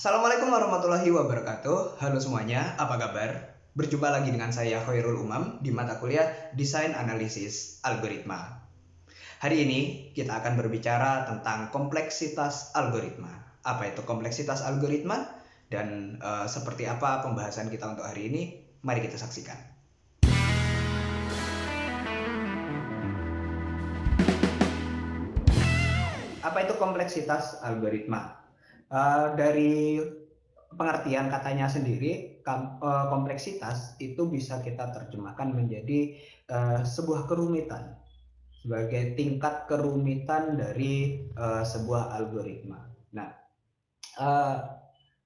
Assalamualaikum warahmatullahi wabarakatuh. Halo semuanya, apa kabar? Berjumpa lagi dengan saya Khairul Umam di mata kuliah Desain Analisis Algoritma. Hari ini kita akan berbicara tentang kompleksitas algoritma. Apa itu kompleksitas algoritma dan seperti apa pembahasan kita untuk hari ini? Mari kita saksikan. Apa itu kompleksitas algoritma? Dari pengertian katanya sendiri, kompleksitas itu bisa kita terjemahkan menjadi sebuah kerumitan, sebagai tingkat kerumitan dari sebuah algoritma. Nah, uh,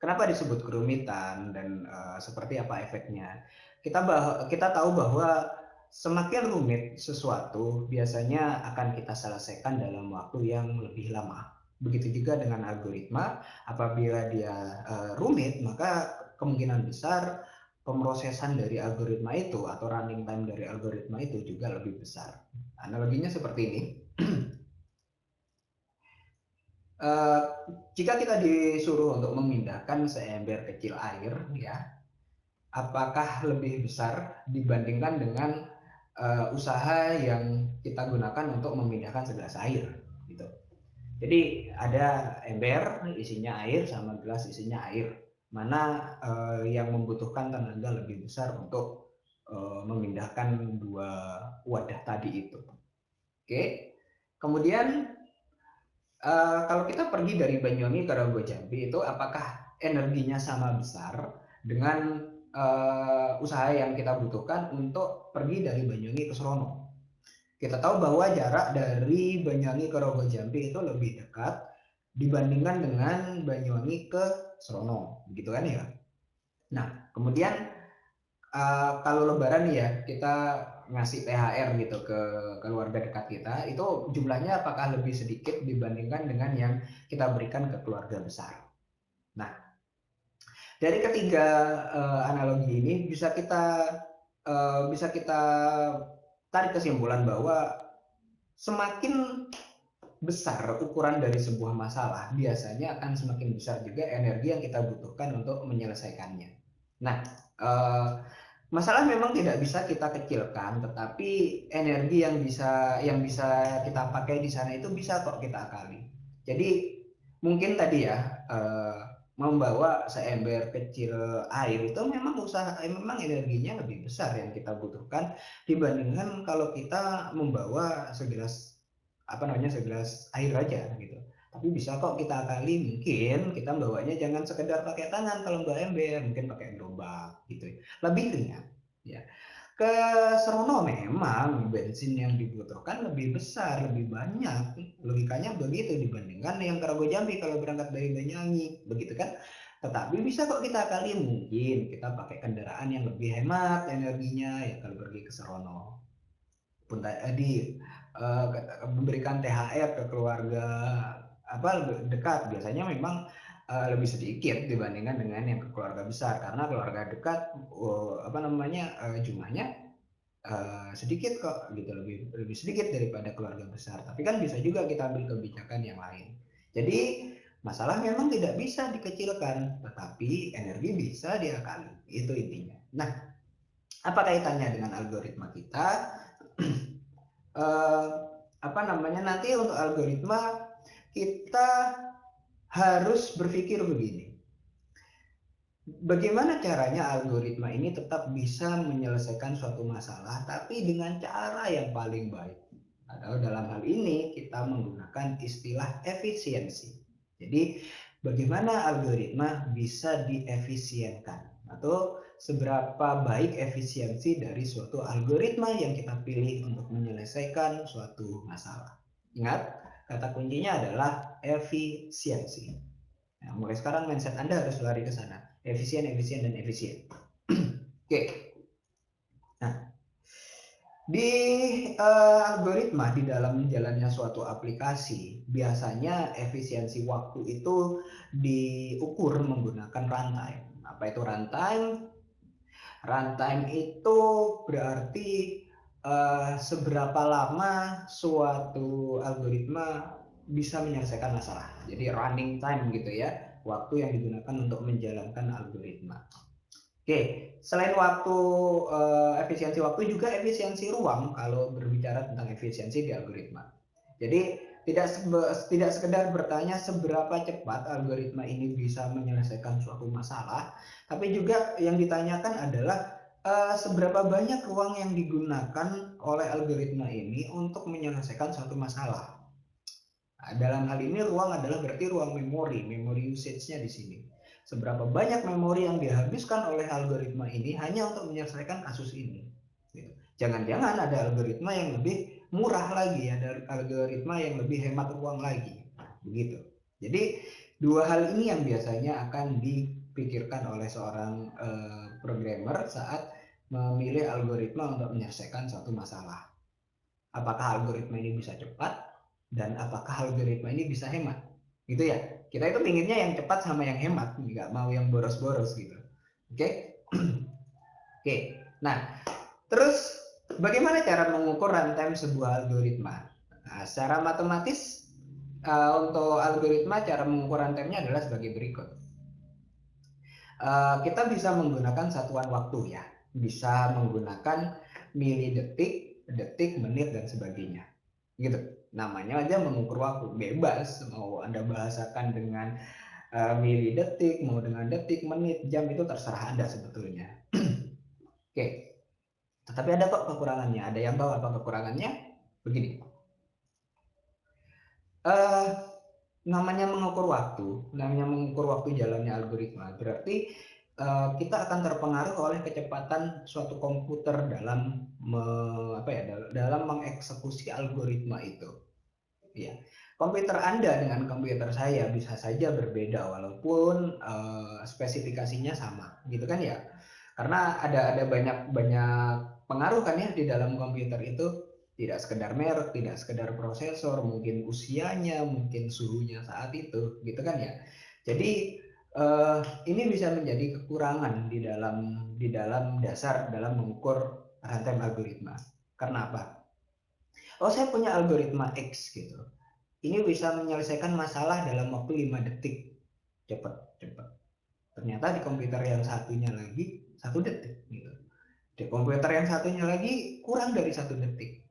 kenapa disebut kerumitan dan seperti apa efeknya? Kita tahu bahwa semakin rumit sesuatu biasanya akan kita selesaikan dalam waktu yang lebih lama. Begitu juga dengan algoritma, apabila dia rumit, maka kemungkinan besar pemrosesan dari algoritma itu atau running time dari algoritma itu juga lebih besar. Analoginya seperti ini. Uh, jika kita disuruh untuk memindahkan seember kecil air, ya, apakah lebih besar dibandingkan dengan usaha yang kita gunakan untuk memindahkan segelas air, gitu. Jadi ada ember isinya air sama gelas isinya air. Mana yang membutuhkan tenaga lebih besar untuk memindahkan dua wadah tadi itu. Oke. Kemudian kalau kita pergi dari Banyuwangi ke Rogo Jambi itu apakah energinya sama besar dengan usaha yang kita butuhkan untuk pergi dari Banyuwangi ke Serono? Kita tahu bahwa jarak dari Banyuwangi ke Rogo Jambi itu lebih dekat dibandingkan dengan Banyuwangi ke Serono, begitu kan ya? Nah, kemudian kalau Lebaran ya kita ngasih THR gitu ke keluarga dekat kita, itu jumlahnya apakah lebih sedikit dibandingkan dengan yang kita berikan ke keluarga besar? Nah, dari ketiga analogi ini bisa kita tarik kesimpulan bahwa semakin besar ukuran dari sebuah masalah, biasanya akan semakin besar juga energi yang kita butuhkan untuk menyelesaikannya. Nah, masalah memang tidak bisa kita kecilkan, tetapi energi yang bisa kita pakai di sana itu bisa kok kita akali. Jadi mungkin tadi ya membawa seember kecil air itu memang energinya lebih besar yang kita butuhkan dibandingkan kalau kita membawa segelas air aja gitu. Tapi bisa kok kita akali, mungkin kita bawanya jangan sekedar pakai tangan kalau bawa ember, mungkin pakai gerobak gitu ya. Lebih ringan ya. Ke Serono memang bensin yang dibutuhkan lebih besar, lebih banyak. Logikanya begitu dibandingkan yang ke Rago Jambi kalau berangkat dari Banyuwangi, begitu kan? Tetapi bisa kok kita akali, mungkin kita pakai kendaraan yang lebih hemat energinya ya kalau pergi ke Serono. Pun tadi memberikan THR ke keluarga dekat biasanya memang lebih sedikit dibandingkan dengan yang ke keluarga besar, karena keluarga dekat jumlahnya sedikit kok gitu, lebih sedikit daripada keluarga besar. Tapi kan bisa juga kita ambil kebijakan yang lain. Jadi masalah memang tidak bisa dikecilkan, tetapi energi bisa diakali. Itu intinya. Nah, apa kaitannya dengan algoritma kita? Nanti untuk algoritma kita harus berpikir begini. Bagaimana caranya algoritma ini tetap bisa menyelesaikan suatu masalah tapi dengan cara yang paling baik? Atau dalam hal ini kita menggunakan istilah efisiensi. Jadi bagaimana algoritma bisa diefisienkan atau seberapa baik efisiensi dari suatu algoritma yang kita pilih untuk menyelesaikan suatu masalah. Ingat, kata kuncinya adalah efisiensi. Nah, mulai sekarang mindset Anda harus lari ke sana. Efisien, efisien, dan efisien. Oke. Nah, di algoritma di dalam jalannya suatu aplikasi, biasanya efisiensi waktu itu diukur menggunakan runtime. Apa itu runtime? Runtime itu berarti seberapa lama suatu algoritma bisa menyelesaikan masalah. Jadi running time gitu ya. waktu yang digunakan untuk menjalankan algoritma. Oke, selain waktu, efisiensi waktu juga efisiensi ruang kalau berbicara tentang efisiensi di algoritma. Jadi tidak sekedar bertanya seberapa cepat algoritma ini bisa menyelesaikan suatu masalah, tapi juga yang ditanyakan adalah seberapa banyak ruang yang digunakan oleh algoritma ini untuk menyelesaikan suatu masalah. Nah, dalam hal ini ruang adalah berarti ruang memori usage-nya di sini. Seberapa banyak memori yang dihabiskan oleh algoritma ini hanya untuk menyelesaikan kasus ini. Gitu. Jangan-jangan ada algoritma yang lebih murah lagi, ada algoritma yang lebih hemat uang lagi. Begitu. Jadi dua hal ini yang biasanya akan dipikirkan oleh seorang programmer saat memilih algoritma untuk menyelesaikan suatu masalah. Apakah algoritma ini bisa cepat dan apakah algoritma ini bisa hemat, gitu ya. Kita itu pinginnya yang cepat sama yang hemat, nggak mau yang boros-boros gitu. Oke. Oke. Nah, terus bagaimana cara mengukur runtime sebuah algoritma? Nah, secara matematis untuk algoritma cara mengukur runtime-nya adalah sebagai berikut. Kita bisa menggunakan satuan waktu ya, bisa menggunakan milidetik, detik, menit dan sebagainya. Gitu. Namanya aja mengukur waktu, bebas mau Anda bahasakan dengan milidetik, mau dengan detik, menit, jam, itu terserah Anda sebetulnya. Oke. Tetapi ada kok kekurangannya. Ada yang tahu apa kekurangannya? Begini. Namanya mengukur waktu jalannya algoritma, berarti kita akan terpengaruh oleh kecepatan suatu komputer dalam dalam mengeksekusi algoritma itu. Ya, komputer Anda dengan komputer saya bisa saja berbeda walaupun spesifikasinya sama, gitu kan ya? Karena ada banyak pengaruh kan ya di dalam komputer itu, tidak sekedar merek, tidak sekedar prosesor, mungkin usianya, mungkin suhunya saat itu, gitu kan ya? Jadi ini bisa menjadi kekurangan di dalam dasar dalam mengukur runtime algoritma. Karena apa? Oh, saya punya algoritma X gitu. Ini bisa menyelesaikan masalah dalam waktu 5 detik. Cepat. Ternyata di komputer yang satunya lagi 1 detik gitu. Di komputer yang satunya lagi kurang dari 1 detik.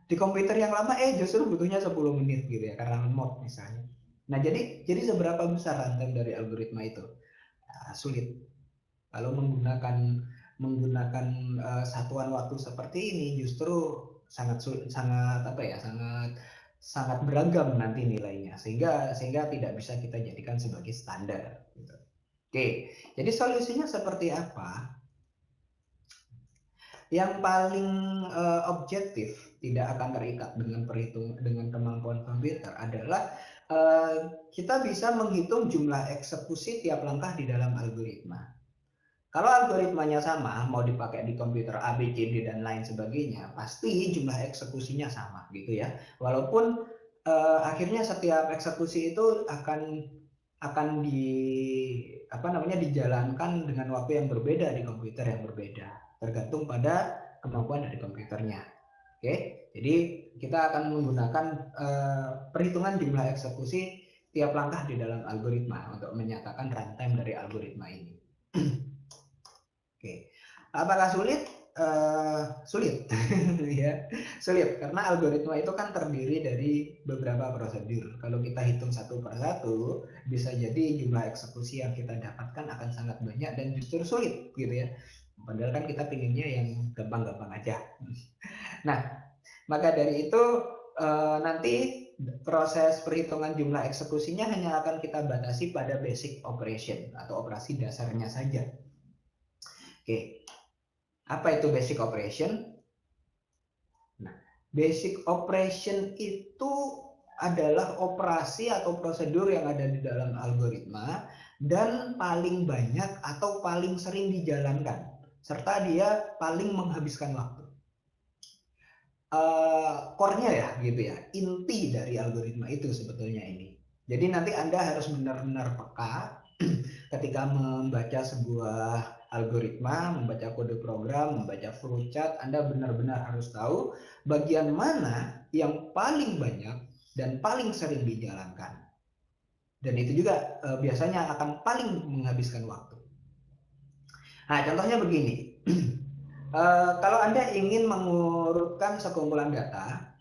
Di komputer yang lama justru butuhnya 10 menit gitu ya, karena lemot misalnya. Nah, jadi seberapa besar runtime dari algoritma itu? Sulit. Kalau menggunakan satuan waktu seperti ini justru sangat beragam nanti nilainya, sehingga tidak bisa kita jadikan sebagai standar gitu. Oke, jadi solusinya seperti apa? Yang paling objektif, tidak akan terikat dengan kemampuan komputer adalah kita bisa menghitung jumlah eksekusi tiap langkah di dalam algoritma. Kalau algoritmanya sama, mau dipakai di komputer A, B, C, D dan lain sebagainya, pasti jumlah eksekusinya sama gitu ya. Walaupun akhirnya setiap eksekusi itu akan dijalankan dengan waktu yang berbeda di komputer yang berbeda, tergantung pada kemampuan dari komputernya. Oke, jadi kita akan menggunakan perhitungan jumlah eksekusi tiap langkah di dalam algoritma untuk menyatakan runtime dari algoritma ini. Oke, apakah sulit? Sulit, ya, sulit karena algoritma itu kan terdiri dari beberapa prosedur. Kalau kita hitung satu persatu, bisa jadi jumlah eksekusi yang kita dapatkan akan sangat banyak dan justru sulit, gitu ya. Padahal kan kita pinginnya yang gampang-gampang aja. Nah, maka dari itu nanti proses perhitungan jumlah eksekusinya hanya akan kita batasi pada basic operation atau operasi dasarnya saja. Oke. Apa itu basic operation? Nah, basic operation itu adalah operasi atau prosedur yang ada di dalam algoritma dan paling banyak atau paling sering dijalankan, serta dia paling menghabiskan waktu. Core-nya ya, gitu ya, inti dari algoritma itu sebetulnya ini. Jadi nanti Anda harus benar-benar peka ketika membaca sebuah algoritma, membaca kode program, membaca flowchart, Anda benar-benar harus tahu bagian mana yang paling banyak dan paling sering dijalankan. dan itu juga biasanya akan paling menghabiskan waktu. Nah, contohnya begini. Kalau Anda ingin mengurutkan sekumpulan data,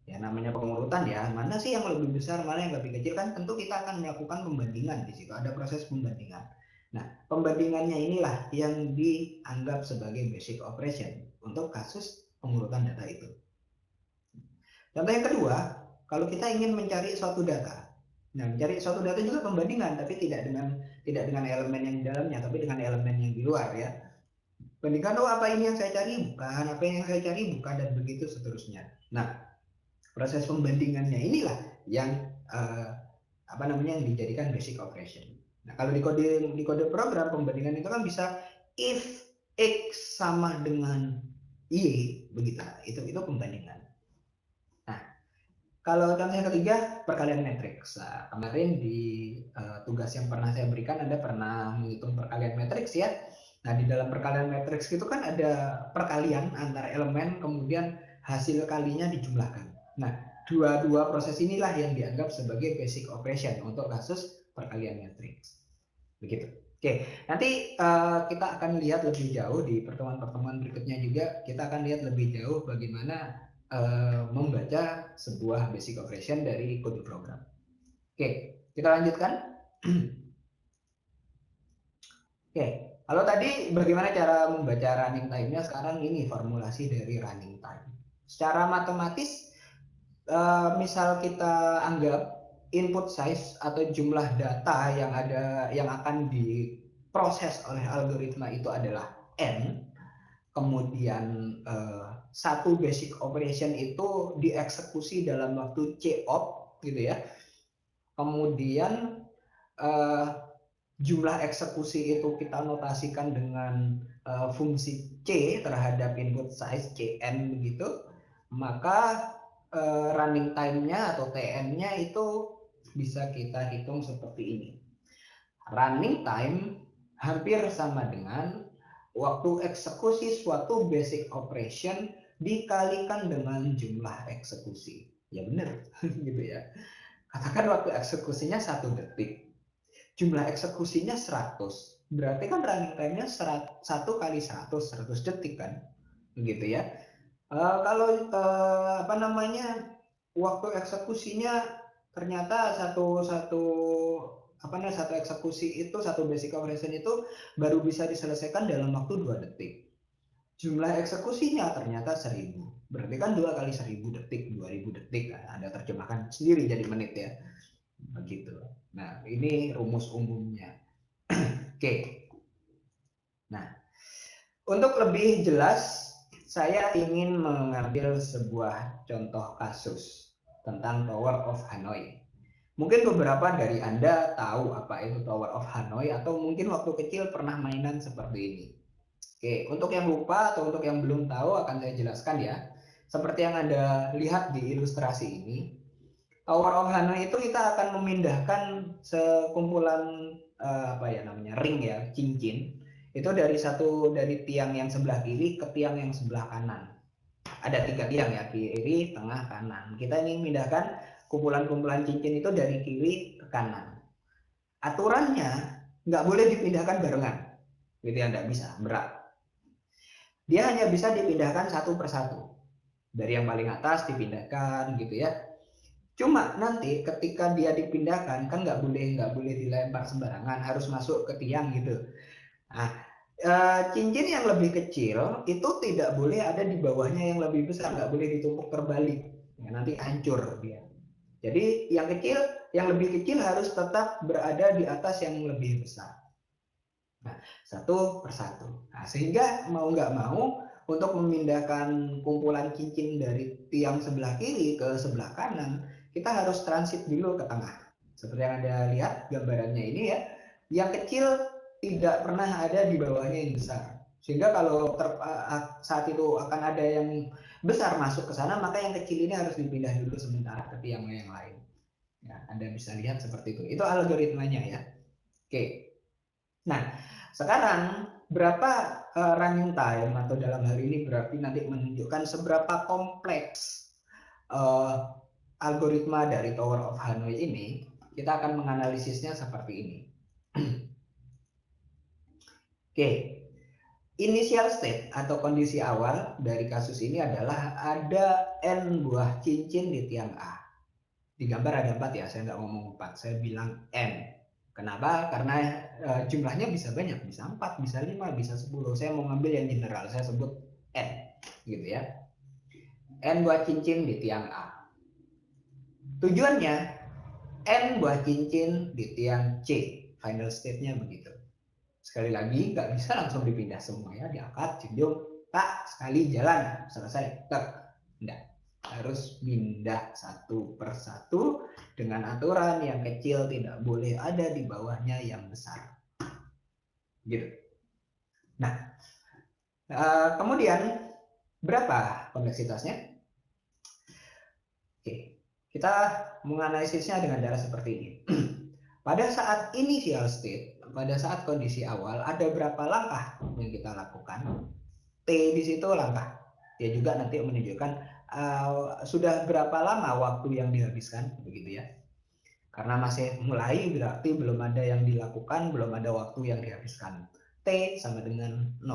ya namanya pengurutan ya, mana sih yang lebih besar, mana yang lebih kecil, kan tentu kita akan melakukan pembandingan di situ, ada proses pembandingan. Nah, pembandingannya inilah yang dianggap sebagai basic operation untuk kasus pengurutan data itu. Contoh yang kedua, kalau kita ingin mencari suatu data. Nah, mencari suatu data juga pembandingan, tapi tidak dengan elemen yang di dalamnya, tapi dengan elemen yang di luar ya. Bandingkan, oh apa ini yang saya cari, bukan, apa yang saya cari, bukan, dan begitu seterusnya. Nah, proses pembandingannya inilah yang yang dijadikan basic operation. Nah, kalau di kode program, pembandingan itu kan bisa if x sama dengan y, begitu. Itu pembandingan. Nah, kalau contoh yang ketiga, perkalian matriks. Nah, kemarin di tugas yang pernah saya berikan, Anda pernah menghitung perkalian matriks ya. Nah, di dalam perkalian matriks itu kan ada perkalian antar elemen, kemudian hasil kalinya dijumlahkan. Nah, dua proses inilah yang dianggap sebagai basic operation untuk kasus perkalian matriks. Begitu. Oke, nanti kita akan lihat lebih jauh di pertemuan-pertemuan berikutnya juga. Kita akan lihat lebih jauh bagaimana membaca sebuah basic operation dari kode program. Oke, kita lanjutkan. Oke, kalau tadi bagaimana cara membaca running time-nya, sekarang ini formulasi dari running time. Secara matematis, misal kita anggap input size atau jumlah data yang akan diproses oleh algoritma itu adalah n, kemudian satu basic operation itu dieksekusi dalam waktu c-op gitu ya. Kemudian jumlah eksekusi itu kita notasikan dengan fungsi C terhadap input size Cn begitu, maka running time-nya atau Tn-nya itu bisa kita hitung seperti ini. Running time hampir sama dengan waktu eksekusi suatu basic operation dikalikan dengan jumlah eksekusi. Ya benar, gitu ya. Katakan waktu eksekusinya 1 detik. Jumlah eksekusinya 100. Berarti kan running time-nya 1 kali 100 detik kan. Begitu ya. Kalau waktu eksekusinya ternyata satu eksekusi itu, satu basic operation itu baru bisa diselesaikan dalam waktu 2 detik. Jumlah eksekusinya ternyata 1000. Berarti kan 2 kali 1000 detik, 2000 detik. Nah, Anda terjemahkan sendiri jadi menit ya. Begitu. Nah, ini rumus umumnya. Oke. Nah, untuk lebih jelas, saya ingin mengambil sebuah contoh kasus tentang Tower of Hanoi. Mungkin beberapa dari Anda tahu apa itu Tower of Hanoi, atau mungkin waktu kecil pernah mainan seperti ini. Oke, untuk yang lupa atau untuk yang belum tahu akan saya jelaskan ya. Seperti yang Anda lihat di ilustrasi ini, Tower of Hanoi itu kita akan memindahkan sekumpulan ring ya, cincin. Itu dari tiang yang sebelah kiri ke tiang yang sebelah kanan. Ada 3 tiang ya, kiri, tengah, kanan. Kita ingin memindahkan kumpulan-kumpulan cincin itu dari kiri ke kanan. Aturannya nggak boleh dipindahkan barengan. Gitu ya, nggak bisa, berat. Dia hanya bisa dipindahkan satu persatu. Dari yang paling atas dipindahkan gitu ya. Cuma nanti ketika dia dipindahkan kan nggak boleh dilempar sembarangan, harus masuk ke tiang gitu. Nah, cincin yang lebih kecil itu tidak boleh ada di bawahnya yang lebih besar, nggak boleh ditumpuk terbalik, ya, nanti hancur dia. Jadi yang lebih kecil harus tetap berada di atas yang lebih besar. Nah, satu persatu. Nah, sehingga mau nggak mau untuk memindahkan kumpulan cincin dari tiang sebelah kiri ke sebelah kanan, kita harus transit dulu ke tengah. Seperti yang Anda lihat gambarannya ini ya, yang kecil tidak pernah ada di bawahnya yang besar. Sehingga kalau saat itu akan ada yang besar masuk ke sana, maka yang kecil ini harus dipindah dulu sementara ke tiang yang lain. Ya, Anda bisa lihat seperti itu. Itu algoritmanya ya. Oke. Nah, sekarang berapa running time, atau dalam hal ini berarti nanti menunjukkan seberapa kompleks algoritma dari Tower of Hanoi ini. kita akan menganalisisnya seperti ini. Oke, initial state atau kondisi awal dari kasus ini adalah ada N buah cincin di tiang A. Di gambar ada 4 ya, saya nggak ngomong 4, saya bilang N. Kenapa? Karena jumlahnya bisa banyak, bisa 4, bisa 5, bisa 10. Saya mau ngambil yang general, saya sebut N, gitu ya. N buah cincin di tiang A. Tujuannya, N buah cincin di tiang C. Final state-nya begitu. Sekali lagi, nggak bisa langsung dipindah semua ya, diangkat, junjung, tak, sekali jalan, selesai, tak. Enggak, harus pindah satu persatu dengan aturan yang kecil tidak boleh ada di bawahnya yang besar. Gitu. Nah, kemudian berapa kompleksitasnya? Oke, kita menganalisisnya dengan cara seperti ini. Pada saat initial state, pada saat kondisi awal, ada berapa langkah yang kita lakukan? T di situ langkah. Dia juga nanti menunjukkan sudah berapa lama waktu yang dihabiskan, begitu ya. Karena masih mulai berarti belum ada yang dilakukan, belum ada waktu yang dihabiskan. T sama dengan 0.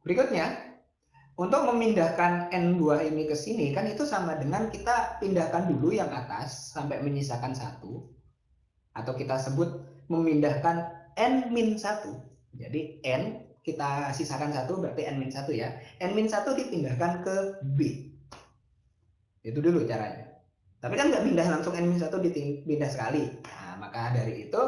Berikutnya, untuk memindahkan N buah ini ke sini, kan itu sama dengan kita pindahkan dulu yang atas sampai menyisakan 1. Atau kita sebut memindahkan N-1. Jadi N kita sisakan 1 berarti N-1 ya. N-1 dipindahkan ke B. Itu dulu caranya. Tapi kan nggak pindah langsung N-1 dipindah sekali. Nah, maka dari itu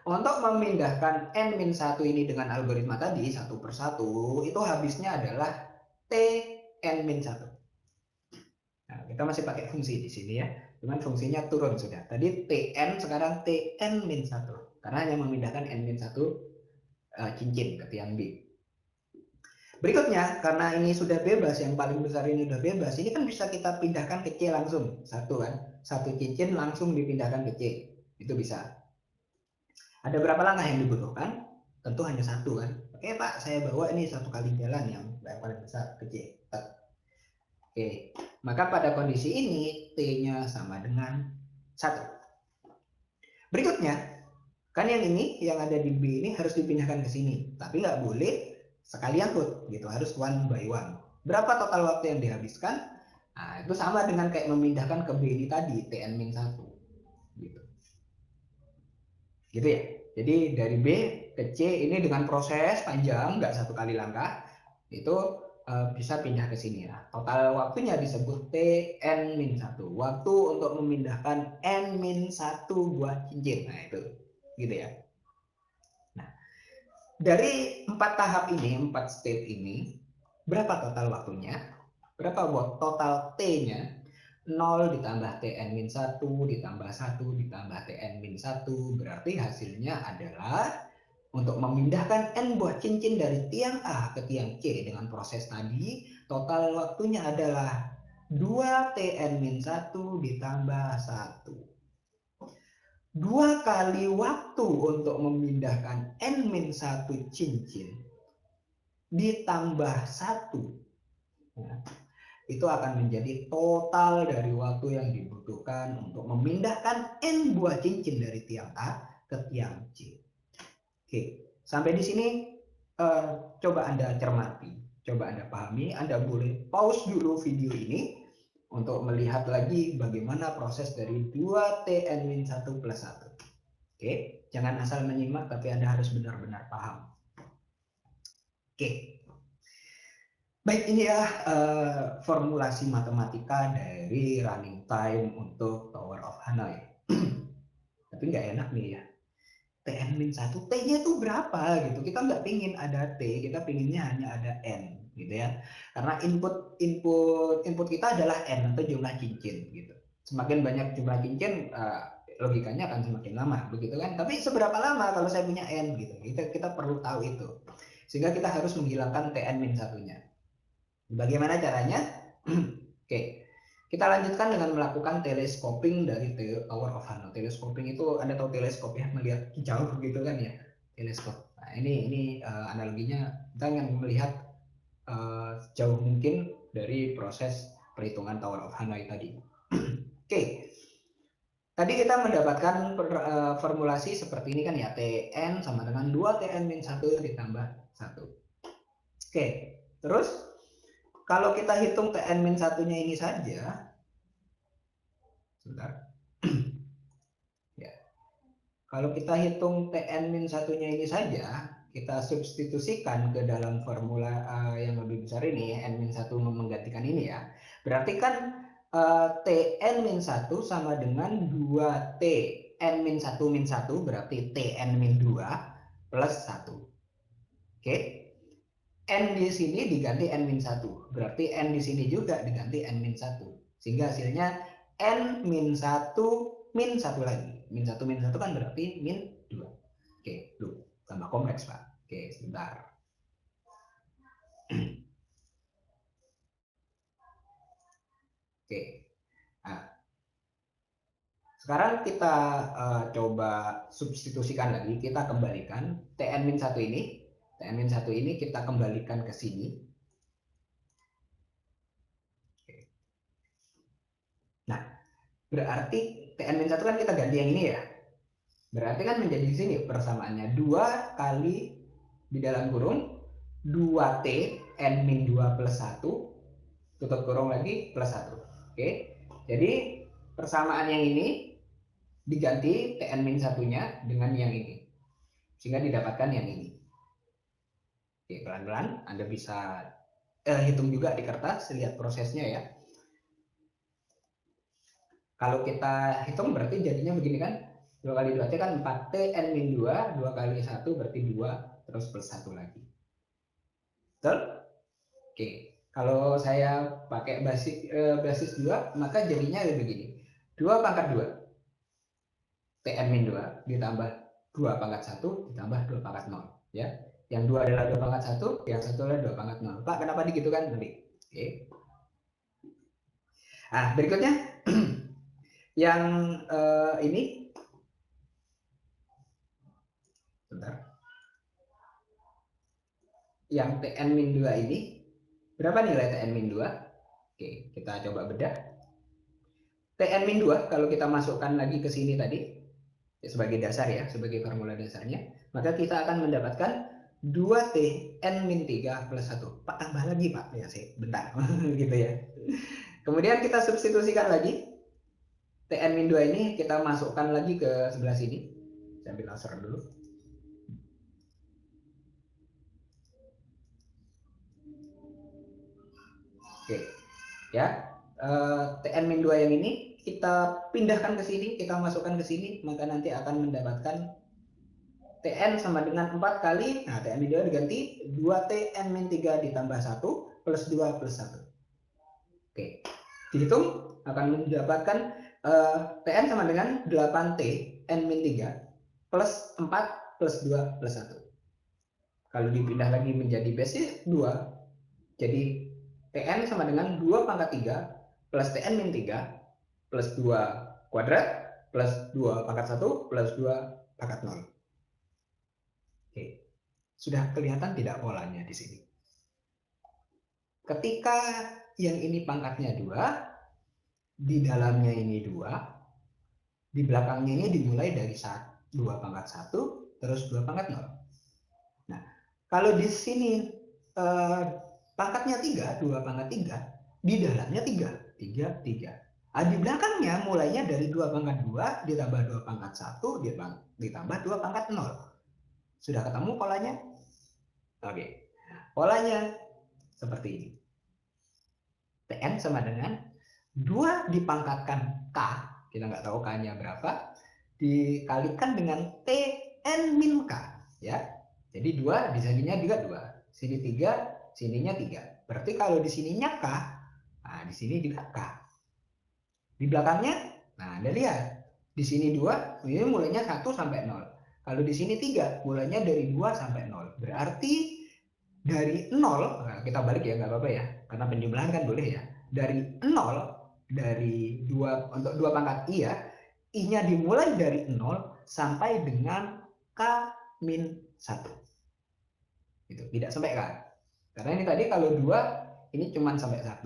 untuk memindahkan N-1 ini dengan algoritma tadi satu persatu itu habisnya adalah T N-1. Nah, kita masih pakai fungsi di sini ya. Cuman fungsinya turun sudah. Tadi Tn, sekarang Tn-1. Karena hanya memindahkan N-1 cincin ke tiang B. Berikutnya, karena ini sudah bebas, yang paling besar ini sudah bebas, ini kan bisa kita pindahkan ke C langsung. Satu kan, satu cincin langsung dipindahkan ke C. Itu bisa. Ada berapa langkah yang dibutuhkan? Tentu hanya satu kan. Oke Pak, saya bawa ini satu kali jalan yang paling besar ke C. Oke, maka pada kondisi ini T-nya sama dengan 1. Berikutnya, kan yang ini, yang ada di B ini harus dipindahkan ke sini. Tapi nggak boleh sekali angkut, gitu. Harus one by one. Berapa total waktu yang dihabiskan? Nah, itu sama dengan kayak memindahkan ke B ini tadi, Tn-1. Gitu. Gitu ya. Jadi dari B ke C ini dengan proses panjang, nggak satu kali langkah, itu bisa pindah ke sini ya. Total waktunya disebut Tn-1. Waktu untuk memindahkan N-1 buah cincin. Nah itu, gitu ya. Nah, dari 4 tahap ini, 4 step ini, berapa total waktunya? Berapa total T-nya? 0 ditambah Tn-1 ditambah 1 ditambah Tn-1 berarti hasilnya adalah untuk memindahkan N buah cincin dari tiang A ke tiang C dengan proses tadi, total waktunya adalah 2 Tn-1 ditambah 1. 2 kali waktu untuk memindahkan N-1 cincin ditambah 1. Nah, itu akan menjadi total dari waktu yang dibutuhkan untuk memindahkan N buah cincin dari tiang A ke tiang C. Oke, sampai di sini coba Anda cermati, coba Anda pahami. Anda boleh pause dulu video ini untuk melihat lagi bagaimana proses dari 2Tn-1 plus 1. Oke, jangan asal menyimak, tapi Anda harus benar-benar paham. Oke, baik, ini ya formulasi matematika dari running time untuk Tower of Hanoi. Tapi nggak enak nih ya. Tn-1, T-nya itu berapa gitu. Kita nggak pingin ada T, kita pinginnya hanya ada N gitu ya. Karena input kita adalah N atau jumlah cincin gitu. Semakin banyak jumlah cincin, logikanya akan semakin lama begitu kan. Tapi seberapa lama kalau saya punya N gitu. Kita perlu tahu itu. Sehingga kita harus menghilangkan Tn-1-nya. Bagaimana caranya? Oke. Kita lanjutkan dengan melakukan telescoping dari Tower of Hanoi. Telescoping itu Anda tahu teleskop ya, melihat jauh gitu kan ya, teleskop. Nah, ini analoginya kita ingin melihat jauh mungkin dari proses perhitungan Tower of Hanoi tadi. Oke. Tadi kita mendapatkan formulasi seperti ini kan ya, Tn sama dengan 2Tn-1 ditambah 1. Oke, terus kalau kita hitung Tn-1-nya ini saja, sebentar. Ya. Kalau kita hitung Tn-1-nya ini saja, kita substitusikan ke dalam formula yang lebih besar ini, N-1 menggantikan ini ya. Berarti kan Tn-1 sama dengan 2T N-1 berarti Tn-2 plus 1. Oke. N di sini diganti N-1. Berarti N di sini juga diganti N-1. Sehingga hasilnya N-1 min 1 lagi. Min 1 kan berarti min 2. Oke, tuh. Tambah kompleks, Pak. Oke, sebentar. Oke. Nah, sekarang kita coba substitusikan lagi. Kita kembalikan Tn-1 ini. Tn-1 ini kita kembalikan ke sini. Oke. Nah, berarti Tn-1 kan kita ganti yang ini ya. Berarti kan menjadi di sini persamaannya 2 kali di dalam kurung 2T N-2 plus 1 tutup kurung lagi plus 1. Oke. Jadi persamaan yang ini diganti Tn-1-nya dengan yang ini. Sehingga didapatkan yang ini. Oke, pelan-pelan Anda bisa hitung juga di kertas, lihat prosesnya ya. Kalau kita hitung berarti jadinya begini kan, 2 kali 2T kan 4T N-2, 2 kali 1 berarti 2, terus plus 1 lagi. Betul? Oke, kalau saya pakai basis 2, maka jadinya begini. 2 pangkat 2, Tn-2 ditambah 2 pangkat 1 ditambah 2 pangkat 0. Ya. Yang 2 adalah 2 pangkat 1, yang 1 adalah 2 pangkat 0. Pak, kenapa begitu kan? Nanti. Oke. Nah, berikutnya yang ini bentar. Yang Tn-2 ini berapa nilai Tn-2? Oke, kita coba bedah. Tn-2 kalau kita masukkan lagi ke sini tadi sebagai dasar ya, sebagai formula dasarnya, maka kita akan mendapatkan 2T N-3 plus 1. Pak, tambah lagi Pak. Ya sih, bentar. Gitu ya. Kemudian kita substitusikan lagi. Tn-2 ini kita masukkan lagi ke sebelah sini. Saya ambil laser dulu. Oke. Ya. Tn-2 yang ini kita pindahkan ke sini, kita masukkan ke sini, maka nanti akan mendapatkan Tn sama dengan 4 kali, nah Tn-2 diganti 2T N-3 ditambah 1 plus 2 plus 1. Oke, dihitung akan mendapatkan Tn sama dengan 8T N-3 plus 4 plus 2 plus 1. Kalau dipindah lagi menjadi basis 2, jadi Tn sama dengan 2 pangkat 3 plus Tn-3 plus 2 kuadrat plus 2 pangkat 1 plus 2 pangkat 0. Oke, sudah kelihatan tidak polanya di sini. Ketika yang ini pangkatnya 2, di dalamnya ini 2, di belakangnya ini dimulai dari 2 pangkat 1, terus 2 pangkat 0. Nah, kalau di sini pangkatnya 3, 2 pangkat 3, di dalamnya 3, 3, 3. Di belakangnya mulainya dari 2 pangkat 2 ditambah 2 pangkat 1 ditambah 2 pangkat 0. Sudah ketemu polanya? Oke. Polanya seperti ini. Tn sama dengan 2 dipangkatkan K, kita nggak tahu K-nya berapa, dikalikan dengan Tn min K. Ya. Jadi 2, di sininya juga 2. Sini 3, sininya 3. Berarti kalau di sininya K, nah di sini juga K. Di belakangnya, nah Anda lihat, di sini 2, ini mulainya 1 sampai 0. Kalau di sini 3, mulainya dari 2 sampai 0. Berarti dari 0, nah kita balik ya, nggak apa-apa ya, karena penjumlahan kan boleh ya. Dari 0, dari 2, untuk 2 pangkat I ya, I-nya dimulai dari 0 sampai dengan K-1. Gitu, tidak sampai K. Karena ini tadi kalau 2, ini cuma sampai 1.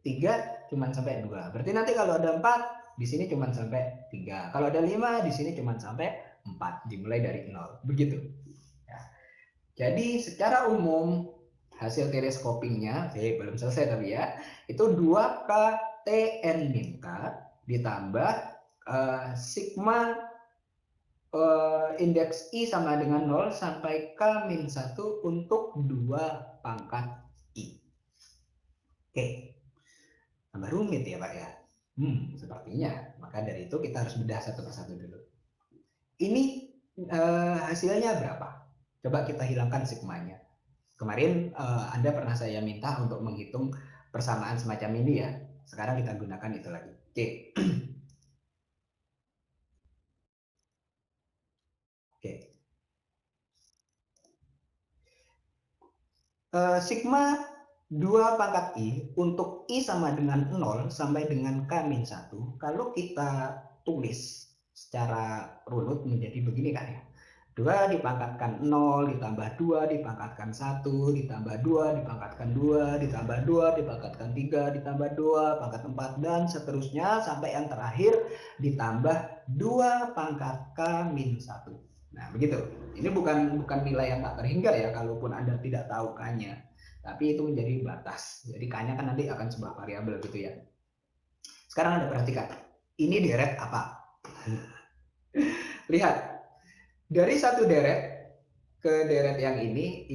3, cuma sampai 2. Berarti nanti kalau ada 4, di sini cuma sampai 3. Kalau ada 5, di sini cuma sampai 4, dimulai dari 0. Begitu. Ya. Jadi secara umum hasil teleskopingnya, belum selesai tapi ya, itu 2K TN min K ditambah sigma indeks I sama dengan 0 sampai K-1 untuk 2 pangkat I. Oke, tambah rumit ya Pak ya. Sepertinya. Maka dari itu kita harus bedah satu persatu dulu. Ini hasilnya berapa? Coba kita hilangkan sigmanya. Kemarin Anda pernah saya minta untuk menghitung persamaan semacam ini ya. Sekarang kita gunakan itu lagi. Oke. Oke. Sigma 2 pangkat I untuk I sama dengan 0 sampai dengan K-1, kalau kita tulis secara runut menjadi begini kan ya. 2 dipangkatkan 0 ditambah 2 dipangkatkan 1 ditambah 2 dipangkatkan 2 ditambah 2 dipangkatkan 3 ditambah 2 pangkat 4 dan seterusnya sampai yang terakhir ditambah 2 pangkat K-1. Nah, begitu. Ini bukan nilai yang tak terhingga ya, kalaupun Anda tidak tahu K-nya. Tapi itu menjadi batas. Jadi K-nya kan nanti akan sebuah variabel gitu ya. Sekarang Anda perhatikan. Ini deret apa? Lihat. Dari satu deret ke deret yang ini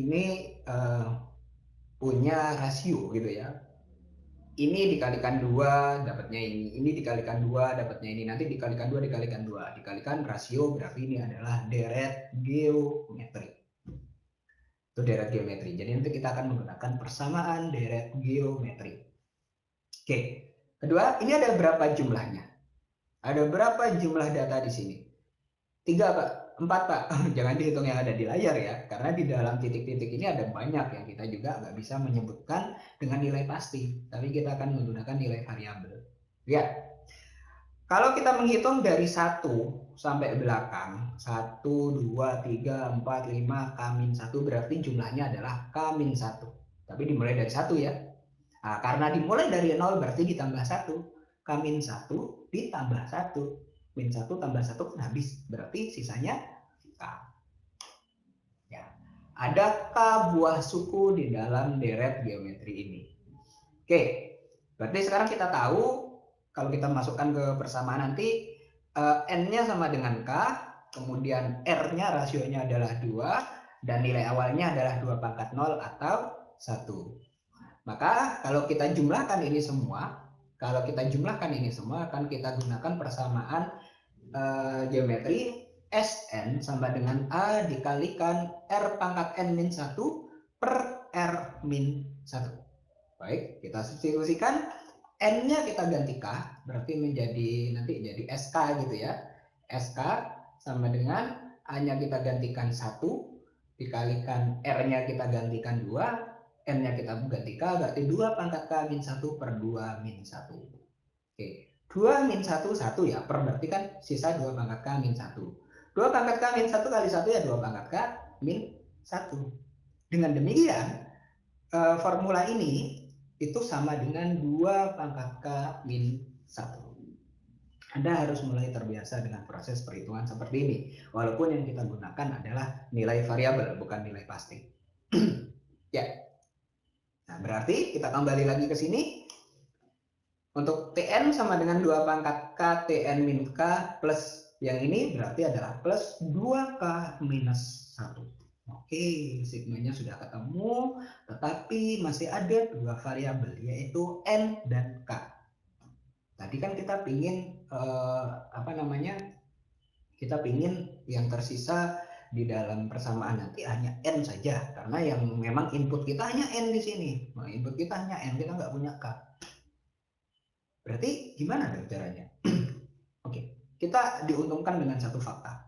punya rasio gitu ya. Ini dikalikan 2 dapatnya ini dikalikan 2 dapatnya ini, nanti dikalikan 2 dikalikan 2, dikalikan rasio, berarti ini adalah deret geometri. Itu deret geometri. Jadi nanti kita akan menggunakan persamaan deret geometri. Oke. Kedua, ini ada berapa jumlahnya? Ada berapa jumlah data di sini? 3 Pak, 4 Pak. Jangan dihitung yang ada di layar ya, karena di dalam titik-titik ini ada banyak yang kita juga nggak bisa menyebutkan dengan nilai pasti, tapi kita akan menggunakan nilai variabel. Ya, kalau kita menghitung dari 1 sampai belakang, 1, 2, 3, 4, 5, K-1, berarti jumlahnya adalah K-1. Tapi dimulai dari 1 ya. Nah, karena dimulai dari 0 berarti ditambah 1. K-1 ditambah 1. Min 1 tambah 1 habis. Berarti sisanya K. Ya. Ada K buah suku di dalam deret geometri ini. Oke. Berarti sekarang kita tahu kalau kita masukkan ke persamaan nanti N-nya sama dengan K, kemudian R-nya rasionya adalah 2 dan nilai awalnya adalah 2 pangkat 0 atau 1. Maka kalau kita jumlahkan ini semua, akan kita gunakan persamaan geometri Sn sama dengan A dikalikan R pangkat N-1 per R-1. Baik, kita substitusikan. N-nya kita ganti K, berarti nanti jadi SK gitu ya. SK sama dengan A-nya kita gantikan 1, dikalikan R-nya kita gantikan 2, N-nya kita ganti K, berarti 2 pangkat K-1 per 2 min 1. Oke, 2 min 1, 1 ya, per berarti kan sisa 2 pangkat K-1. 2 pangkat K-1 kali 1 ya 2 pangkat K-1. Dengan demikian, formula ini itu sama dengan 2 pangkat K-1. Anda harus mulai terbiasa dengan proses perhitungan seperti ini. Walaupun yang kita gunakan adalah nilai variabel, bukan nilai pasti. Ya. Nah, berarti kita kembali lagi ke sini. Untuk Tn sama dengan 2 pangkat K Tn min K plus yang ini berarti adalah plus 2K minus 1. Oke, sigmanya sudah ketemu, tetapi masih ada 2 variabel yaitu N dan K. Tadi kan kita pingin kita pingin yang tersisa di dalam persamaan nanti hanya N saja, karena yang memang input kita hanya N di sini. Nah, input kita hanya N, kita nggak punya K. Berarti gimana dong caranya? Oke, kita diuntungkan dengan satu fakta.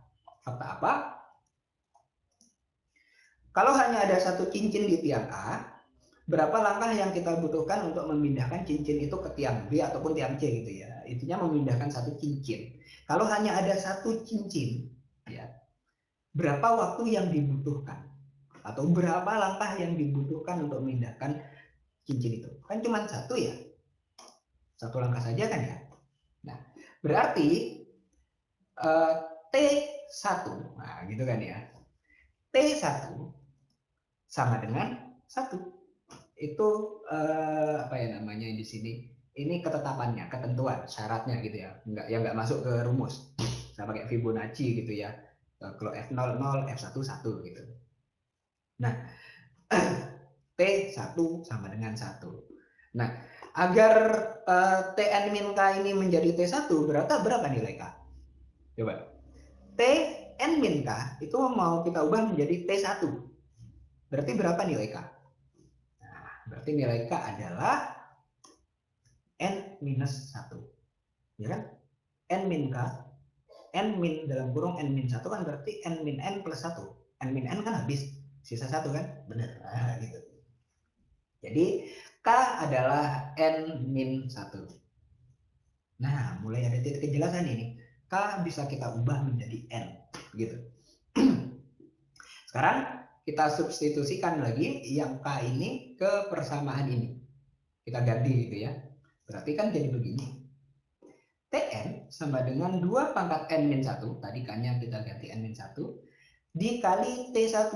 Fakta apa? Kalau hanya ada satu cincin di tiang A, berapa langkah yang kita butuhkan untuk memindahkan cincin itu ke tiang B ataupun tiang C gitu ya. Intinya memindahkan satu cincin. Kalau hanya ada satu cincin, ya, berapa waktu yang dibutuhkan? Atau berapa langkah yang dibutuhkan untuk memindahkan cincin itu? Kan cuma satu ya. Satu langkah saja kan ya. Nah, Berarti eh, T1, nah gitu kan ya. T1 sama dengan 1. Itu apa ya namanya di sini? Ini ketetapannya, ketentuan, syaratnya gitu ya. Nggak masuk ke rumus. Sama kayak Fibonacci gitu ya. Kalau F00, F1, 1 gitu. Nah, T1 sama dengan 1. Nah, agar Tn min K ini menjadi T1, berapa nilai K? Coba. Tn min K itu mau kita ubah menjadi T1. Berarti berapa nilai K? Nah, berarti nilai K adalah N minus 1. Ya kan? N min K, N min dalam kurung N min 1 kan berarti N min N plus 1. N min N kan habis, sisa 1 kan? Benar. Nah, gitu. Jadi K adalah N min 1. Nah, mulai ada titik kejelasan ini. K bisa kita ubah menjadi N. Gitu. Sekarang kita substitusikan lagi yang K ini ke persamaan ini. Kita ganti gitu ya. Berarti kan jadi begini. Tn sama dengan 2 pangkat N min 1. Tadi K-nya kita ganti N min 1. Dikali T1.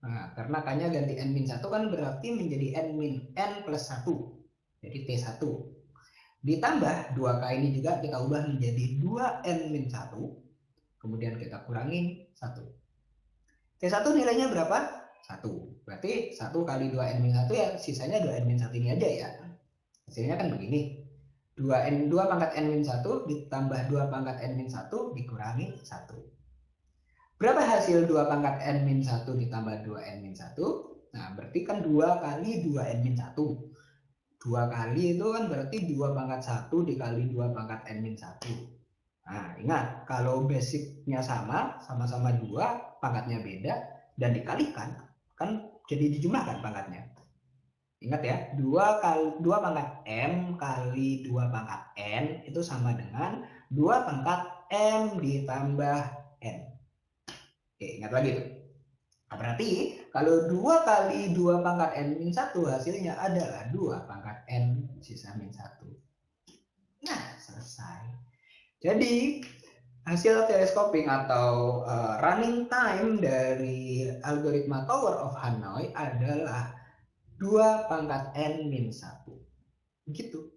Nah, karena K-nya ganti N min 1 kan berarti menjadi N min N plus 1. Jadi T1. Ditambah 2K ini juga kita ubah menjadi 2N min 1. Kemudian kita kurangin 1. T1 nilainya berapa? 1. Berarti 1 kali 2N min 1 ya sisanya 2N min 1 ini aja ya. Hasilnya kan begini. 2 pangkat N min 1 ditambah 2 pangkat N min 1 dikurangi 1. Berapa hasil 2 pangkat N min 1 ditambah 2N min 1? Nah, berarti kan 2 kali 2N min 1. 2 kali itu kan berarti 2 pangkat 1 dikali 2 pangkat N min 1. Nah, ingat, kalau basicnya sama-sama 2, pangkatnya beda, dan dikalikan, kan jadi dijumlahkan pangkatnya. Ingat ya, 2 pangkat M kali 2 pangkat N itu sama dengan 2 pangkat M ditambah N. Oke, ingat lagi tuh. Nah, berarti kalau 2 kali 2 pangkat N min 1 hasilnya adalah 2 pangkat N sisa min 1. Nah, selesai. Jadi, hasil telescoping atau running time dari algoritma Tower of Hanoi adalah 2 pangkat N min 1. Gitu.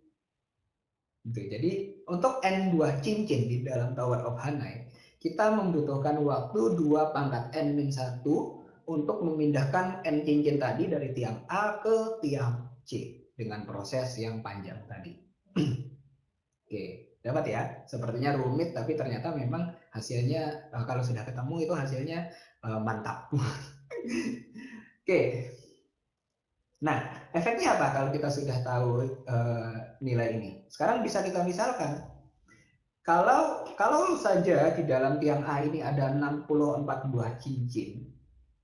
Jadi, untuk N buah cincin di dalam Tower of Hanoi, kita membutuhkan waktu 2 pangkat N min 1 untuk memindahkan N cincin tadi dari tiang A ke tiang C dengan proses yang panjang tadi. Oke, dapat ya? Sepertinya rumit tapi ternyata memang hasilnya kalau sudah ketemu itu hasilnya mantap. Oke. Nah, efeknya apa kalau kita sudah tahu nilai ini? Sekarang bisa kita misalkan. Kalau saja di dalam tiang A ini ada 64 buah cincin,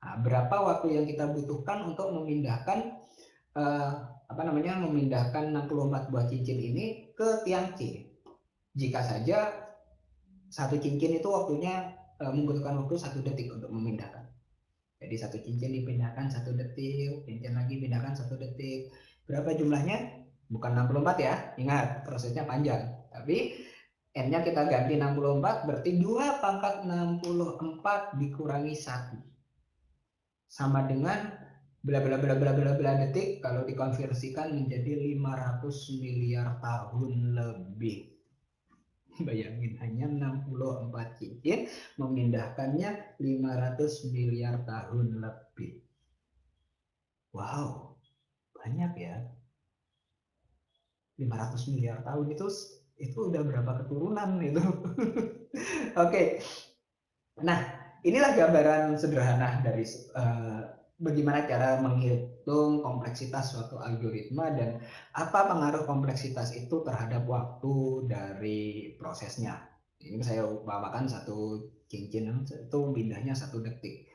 nah, berapa waktu yang kita butuhkan untuk memindahkan memindahkan 64 buah cincin ini ke tiang C? Jika saja satu cincin itu waktunya membutuhkan waktu 1 detik untuk memindahkan. Jadi satu cincin dipindahkan 1 detik, cincin lagi pindahkan 1 detik. Berapa jumlahnya? Bukan 64 ya, ingat prosesnya panjang. Tapi N-nya kita ganti 64, berarti 2 pangkat 64 dikurangi 1. Sama dengan bla bla bla bla bla bla detik kalau dikonversikan menjadi 500 miliar tahun lebih. Bayangin, hanya 64 cincin memindahkannya 500 miliar tahun lebih. Wow, banyak ya. 500 miliar tahun itu udah berapa keturunan itu. Oke. Nah, inilah gambaran sederhana dari bagaimana cara menghitung kompleksitas suatu algoritma dan apa pengaruh kompleksitas itu terhadap waktu dari prosesnya. Ini saya umpamakan satu cincin itu pindahnya 1 detik.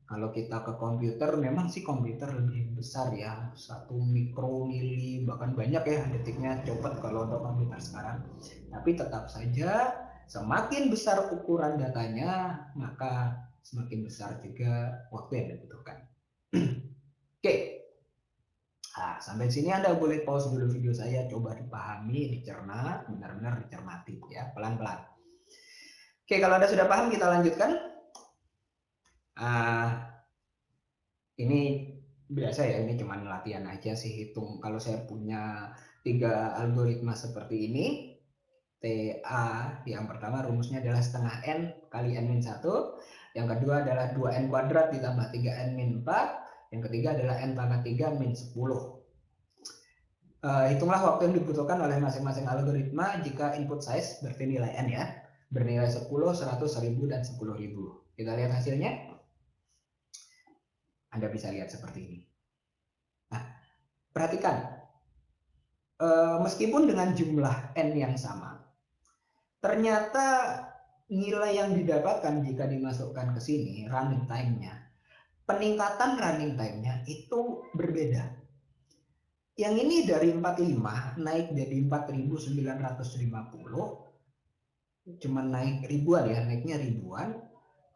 Kalau kita ke komputer, memang sih komputer lebih besar ya, 1 mikromili, bahkan banyak ya detiknya cepat kalau untuk komputer sekarang. Tapi tetap saja semakin besar ukuran datanya, maka semakin besar juga waktu yang dibutuhkan. Oke, Nah, sampai sini Anda boleh pause dulu video saya, coba dipahami, dicerna, benar-benar dicermati ya, pelan-pelan. Oke, kalau Anda sudah paham, kita lanjutkan. Ini biasa ya, ini cuma latihan aja sih, hitung. Kalau saya punya 3 algoritma seperti ini, TA yang pertama rumusnya adalah setengah N kali N-1, yang kedua adalah 2N kuadrat ditambah 3N-4, yang ketiga adalah N pangkat 3 min 10. Hitunglah waktu yang dibutuhkan oleh masing-masing algoritma jika input size berarti nilai N ya, bernilai 10, 100, 1000, dan 10.000. Kita lihat hasilnya. Anda bisa lihat seperti ini. Nah, perhatikan, meskipun dengan jumlah N yang sama, ternyata nilai yang didapatkan jika dimasukkan ke sini, running time-nya, peningkatan running time-nya itu berbeda. Yang ini dari 45 naik jadi 4.950, cuma naik ribuan ya, naiknya ribuan.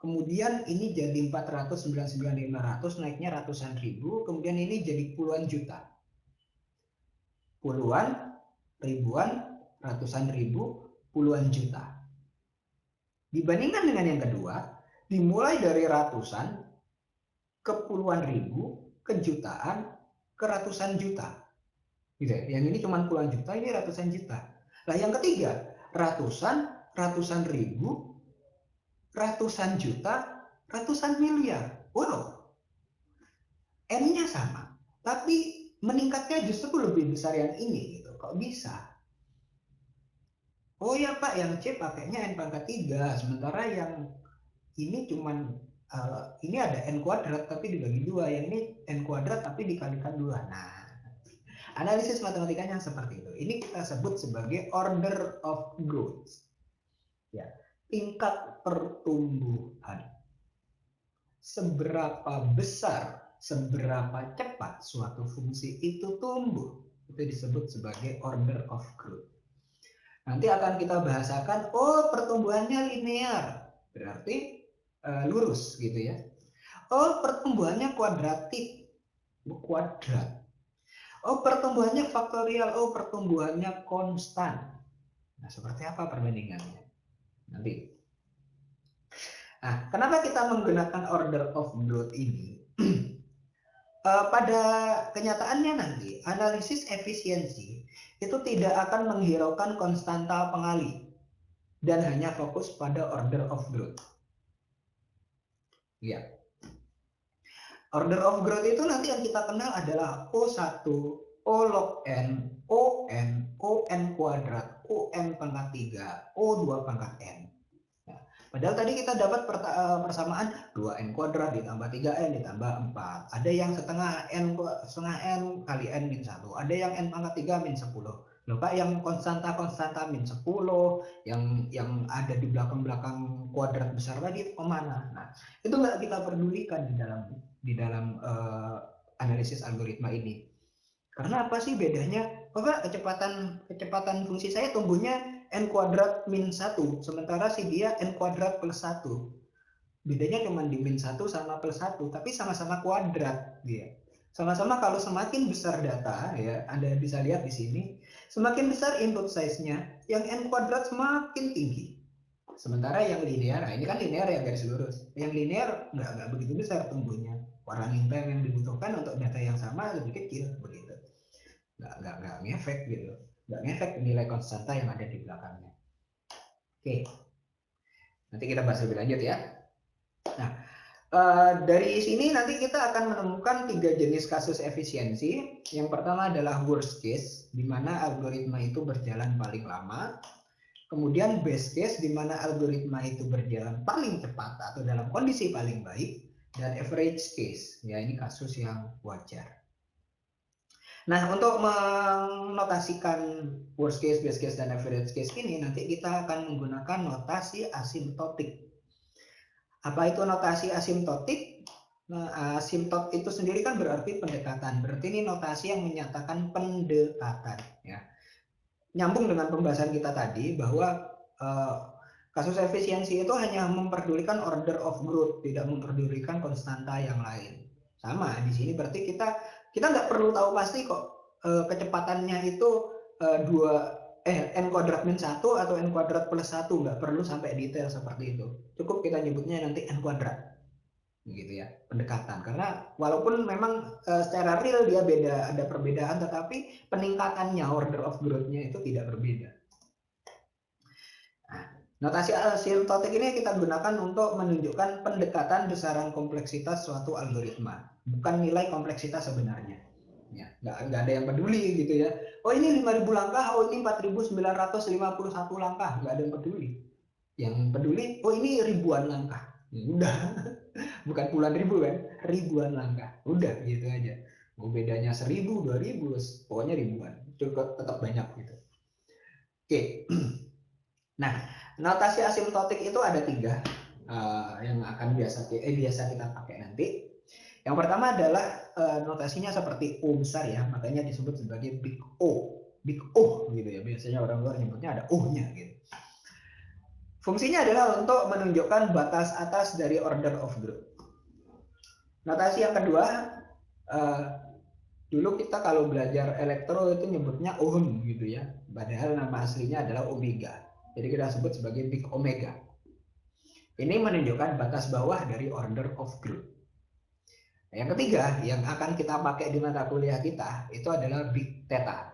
Kemudian ini jadi 499.500, naiknya ratusan ribu. Kemudian ini jadi puluhan juta. Puluhan, ribuan, ratusan ribu, puluhan juta. Dibandingkan dengan yang kedua, dimulai dari ratusan, ke puluhan ribu, ke jutaan, ke ratusan juta. Gitu. Yang ini cuma puluhan juta, ini ratusan juta. Nah yang ketiga, ratusan, ratusan ribu, ratusan juta, ratusan miliar. Wow, N-nya sama, tapi meningkatnya justru lebih besar yang ini. Gitu. Kok bisa? Oh ya Pak, yang C pakainya N pangkat 3, sementara yang ini cuman ini ada N kuadrat tapi dibagi 2, yang ini N kuadrat tapi dikalikan 2. Nah, analisis matematikanya seperti itu. Ini kita sebut sebagai order of growth. Ya, tingkat pertumbuhan. Seberapa besar, seberapa cepat suatu fungsi itu tumbuh, itu disebut sebagai order of growth. Nanti akan kita bahasakan, oh pertumbuhannya linear, berarti lurus gitu ya. Oh pertumbuhannya kuadratik, kuadrat. Oh pertumbuhannya faktorial, oh pertumbuhannya konstan. Nah seperti apa perbandingannya? Nanti. Nah kenapa kita menggunakan order of growth ini? Pada kenyataannya nanti analisis efisiensi itu tidak akan menghiraukan konstanta pengali dan hanya fokus pada order of growth. Ya. Order of growth itu nanti yang kita kenal adalah O1, O log N, ON, ON kuadrat, ON pangkat 3, O2 pangkat N. Padahal tadi kita dapat persamaan 2N kuadrat ditambah 3N ditambah 4. Ada yang setengah N kali N min 1. Ada yang N pangkat 3 min 10. Loh Pak, yang konstanta min 10, yang ada di belakang kuadrat besar tadi kemana? Nah, itu nggak kita pedulikan di dalam analisis algoritma ini. Karena apa sih bedanya? Oh Pak, kecepatan fungsi saya tumbuhnya N kuadrat min 1, sementara si dia N kuadrat plus 1. Bedanya cuma di min 1 sama plus 1, tapi sama-sama kuadrat dia. Sama-sama kalau semakin besar data, ya Anda bisa lihat di sini, semakin besar input size-nya, yang N kuadrat semakin tinggi. Sementara yang linear, nah ini kan linear ya garis lurus. Yang linear nggak begitu besar tumbuhnya. Running time yang dibutuhkan untuk data yang sama lebih kecil, begitu. Nggak ngefek gitu. Nggak ngefek nilai konstanta yang ada di belakangnya. Oke, nanti kita bahas lebih lanjut ya. Nah, dari sini nanti kita akan menemukan 3 jenis kasus efisiensi. Yang pertama adalah worst case, di mana algoritma itu berjalan paling lama. Kemudian best case, di mana algoritma itu berjalan paling cepat atau dalam kondisi paling baik. Dan average case, ya ini kasus yang wajar. Nah, untuk menotasikan worst case, best case, dan average case ini nanti kita akan menggunakan notasi asimptotik. Apa itu notasi asimptotik? Nah, asimptot itu sendiri kan berarti pendekatan. Berarti ini notasi yang menyatakan pendekatan. Ya. Nyambung dengan pembahasan kita tadi bahwa kasus efisiensi itu hanya memperdulikan order of growth, tidak memperdulikan konstanta yang lain. Sama di sini berarti kita kita nggak perlu tahu pasti kok kecepatannya itu n kuadrat min 1 atau n kuadrat plus 1, nggak perlu sampai detail seperti itu. Cukup kita nyebutnya nanti n kuadrat, gitu ya, pendekatan. Karena walaupun memang secara real dia beda, ada perbedaan, tetapi peningkatannya, order of growth-nya itu tidak berbeda. Nah, notasi asymptotik ini kita gunakan untuk menunjukkan pendekatan besaran kompleksitas suatu algoritma, bukan nilai kompleksitas sebenarnya. Ya, nggak ada yang peduli gitu ya. Oh ini 5.000 langkah, oh ini 4.951 langkah, nggak ada yang peduli. Yang peduli, oh ini ribuan langkah. Ya, udah, bukan puluhan ribu kan, ribuan langkah. Udah gitu aja. Mau bedanya 1.000, 2.000, pokoknya ribuan. Cukup tetap banyak gitu. Oke. Nah, notasi asimptotik itu ada 3 yang akan biasa kita pakai nanti. Yang pertama adalah notasinya seperti O besar ya, makanya disebut sebagai big O. Big O gitu ya, biasanya orang luar nyebutnya ada O-nya gitu. Fungsinya adalah untuk menunjukkan batas atas dari order of growth. Notasi yang kedua, dulu kita kalau belajar elektro itu nyebutnya ohm gitu ya, padahal nama aslinya adalah omega. Jadi kita sebut sebagai big omega. Ini menunjukkan batas bawah dari order of growth. Yang ketiga yang akan kita pakai di mata kuliah kita itu adalah big theta.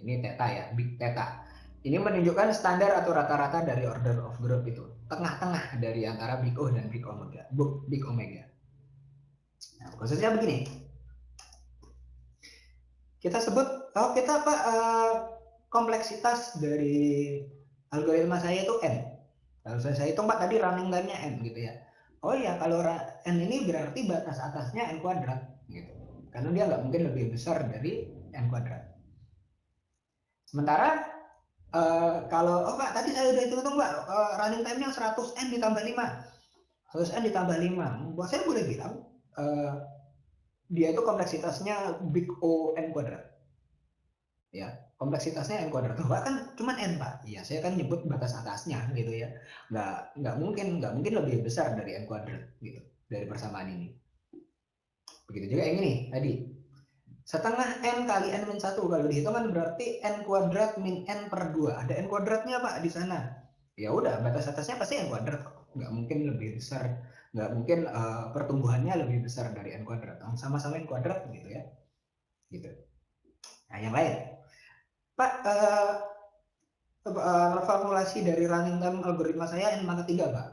Ini theta ya, big theta. Ini menunjukkan standar atau rata-rata dari order of growth itu, tengah-tengah dari antara big O dan big omega. Big omega. Nah, khususnya begini. Kita sebut, kita apa kompleksitas dari algoritma saya itu n. Kalau saya hitung Pak tadi running time-nya n gitu ya. Oh ya, kalau n ini berarti batas atasnya n kuadrat gitu. Karena dia nggak mungkin lebih besar dari n kuadrat. Sementara kalau Pak tadi saya udah hitung Pak, running time-nya 100n ditambah 5. 100n ditambah 5. Buat saya boleh bilang dia itu kompleksitasnya big O n kuadrat. Ya, kompleksitasnya n kuadrat. Bahkan cuma n Pak. Iya, saya kan nyebut batas atasnya gitu ya. Nggak mungkin lebih besar dari n kuadrat gitu dari persamaan ini. Begitu juga yang ini tadi. Setengah n kali n min 1 kalau dihitung kan berarti n kuadrat min n per 2. Ada n kuadratnya Pak di sana. Ya udah, batas atasnya pasti n kuadrat. Nggak mungkin lebih besar. Nggak mungkin pertumbuhannya lebih besar dari n kuadrat. Sama-sama n kuadrat gitu ya. Gitu. Nah, yang lain. Pak, formulasi dari running time algoritma saya n pangkat 3 Pak.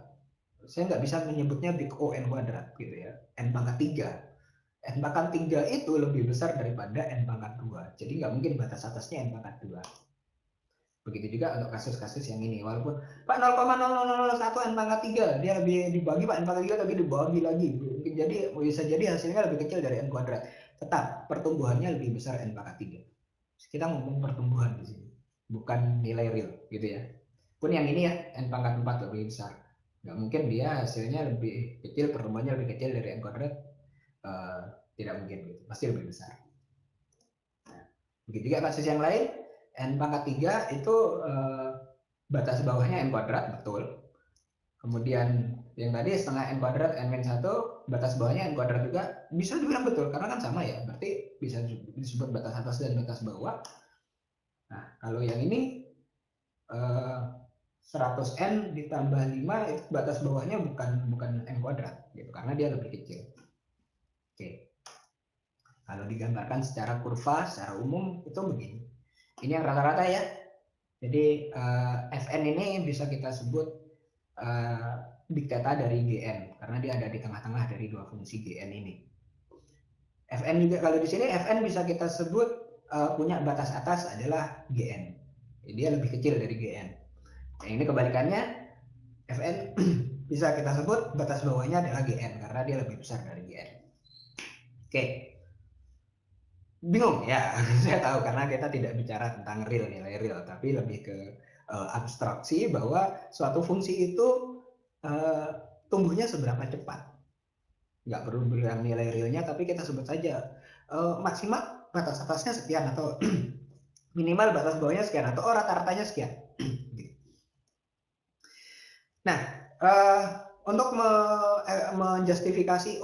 Saya nggak bisa menyebutnya big O n kuadrat gitu ya. N pangkat 3. N pangkat 3 itu lebih besar daripada N pangkat 2. Jadi nggak mungkin batas atasnya N pangkat 2. Begitu juga untuk kasus-kasus yang ini. Walaupun Pak 0,0001 N pangkat 3, dia lebih dibagi Pak N pangkat 3 tapi dibagi lagi. Jadi bisa jadi hasilnya lebih kecil dari N kuadrat. Tetap pertumbuhannya lebih besar N pangkat 3. Kita ngomong pertumbuhan di sini, bukan nilai real gitu ya. Pun yang ini ya, N pangkat 4 lebih besar. Nggak mungkin dia hasilnya lebih kecil, pertumbuhannya lebih kecil dari N kuadrat. Tidak mungkin gitu, pasti lebih besar. Nah, begitu juga kasus yang lain, n pangkat 3 itu batas bawahnya n kuadrat, betul. Kemudian yang tadi setengah n kuadrat n min 1, batas bawahnya n kuadrat juga, bisa dibilang betul karena kan sama ya, berarti bisa disebut batas atas dan batas bawah. Nah, kalau yang ini 100n ditambah 5 itu batas bawahnya bukan n kuadrat gitu, karena dia lebih kecil. Oke. Kalau digambarkan secara kurva, secara umum itu begini. Ini yang rata-rata ya. Jadi Fn ini bisa kita sebut big theta dari Gn, karena dia ada di tengah-tengah dari dua fungsi Gn ini. Fn juga kalau di sini Fn bisa kita sebut punya batas atas adalah Gn. Jadi dia lebih kecil dari Gn. Yang ini kebalikannya, Fn bisa kita sebut batas bawahnya adalah Gn karena dia lebih besar dari Gn. Oke. Bingung ya, saya tahu karena kita tidak bicara tentang real, nilai real, tapi lebih ke abstraksi bahwa suatu fungsi itu tumbuhnya seberapa cepat. Nggak perlu bilang nilai realnya, tapi kita sebut saja maksimal batas atasnya sekian atau minimal batas bawahnya sekian atau rata-ratanya sekian. Nah, untuk menjustifikasi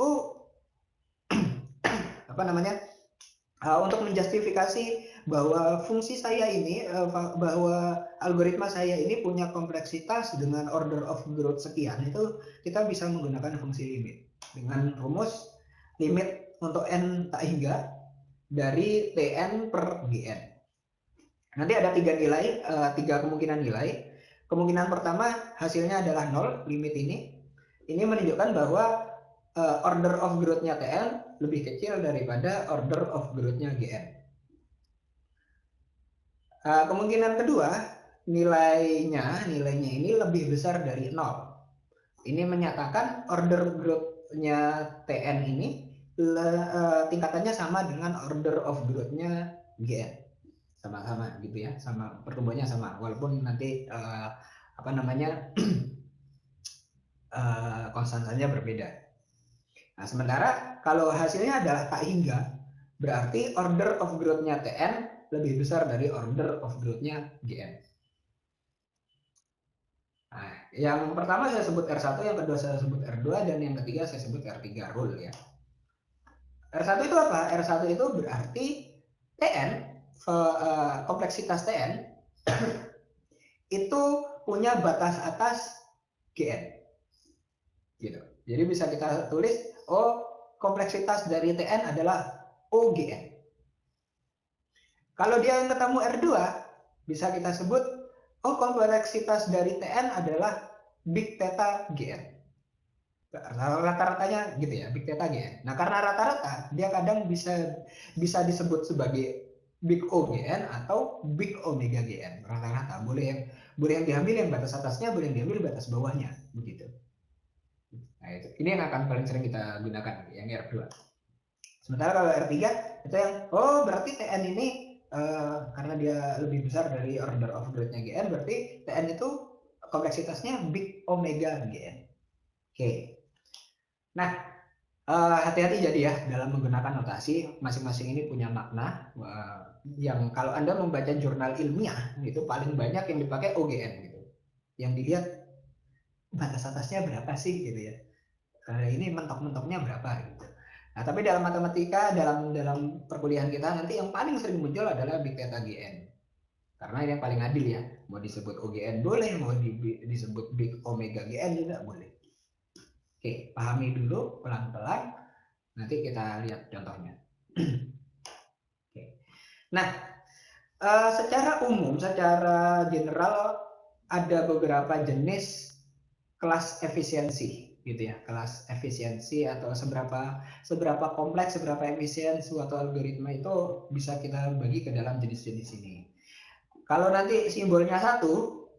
apa namanya Untuk menjustifikasi bahwa fungsi saya ini, bahwa algoritma saya ini punya kompleksitas dengan order of growth sekian, itu kita bisa menggunakan fungsi limit dengan rumus limit untuk n tak hingga dari Tn per Gn. Nanti ada tiga kemungkinan nilai. Kemungkinan pertama hasilnya adalah 0, limit ini. Ini menunjukkan bahwa order of growth-nya Tn lebih kecil daripada order of growth-nya Gn. Kemungkinan kedua, nilainya ini lebih besar dari 0. Ini menyatakan order growth-nya Tn ini tingkatannya sama dengan order of growth-nya Gn. Sama-sama gitu ya, sama pertumbuhannya sama, walaupun nanti konstansinya berbeda. Nah, sementara kalau hasilnya adalah tak hingga, berarti order of growth-nya Tn lebih besar dari order of growth-nya Gn. Nah, yang pertama saya sebut R1, yang kedua saya sebut R2, dan yang ketiga saya sebut R3 rule ya. R1 itu apa? R1 itu berarti Tn, kompleksitas Tn itu punya batas atas Gn. Gitu. Jadi bisa kita tulis, kompleksitas dari Tn adalah OGn. Kalau dia yang ketemu R2, bisa kita sebut, kompleksitas dari Tn adalah big theta Gn. Rata-ratanya gitu ya, big theta Gn. Nah, karena rata-rata, dia kadang bisa disebut sebagai big OGn atau big omega Gn. Rata-rata, boleh yang diambil yang batas atasnya, boleh yang diambil batas bawahnya, begitu. Nah, ini yang akan paling sering kita gunakan, yang R2. Sementara kalau R3 itu yang berarti Tn ini karena dia lebih besar dari order of growth-nya Gn, berarti Tn itu kompleksitasnya big omega Gn. Oke. Nah, hati-hati jadi ya dalam menggunakan notasi, masing-masing ini punya makna yang kalau Anda membaca jurnal ilmiah itu paling banyak yang dipakai OGN gitu. Yang dilihat batas atasnya berapa sih gitu ya. Ini mentok-mentoknya berapa gitu. Nah, tapi dalam matematika, dalam perkuliahan kita nanti yang paling sering muncul adalah big theta Gn. Karena ini yang paling adil ya. Mau disebut OGN boleh, mau disebut big omega Gn juga boleh. Oke, pahami dulu pelan-pelan. Nanti kita lihat contohnya. Oke. Nah, secara umum, secara general ada beberapa jenis kelas efisiensi gitu ya, kelas efisiensi atau seberapa kompleks, seberapa efisien suatu algoritma itu bisa kita bagi ke dalam jenis-jenis ini. Kalau nanti simbolnya 1,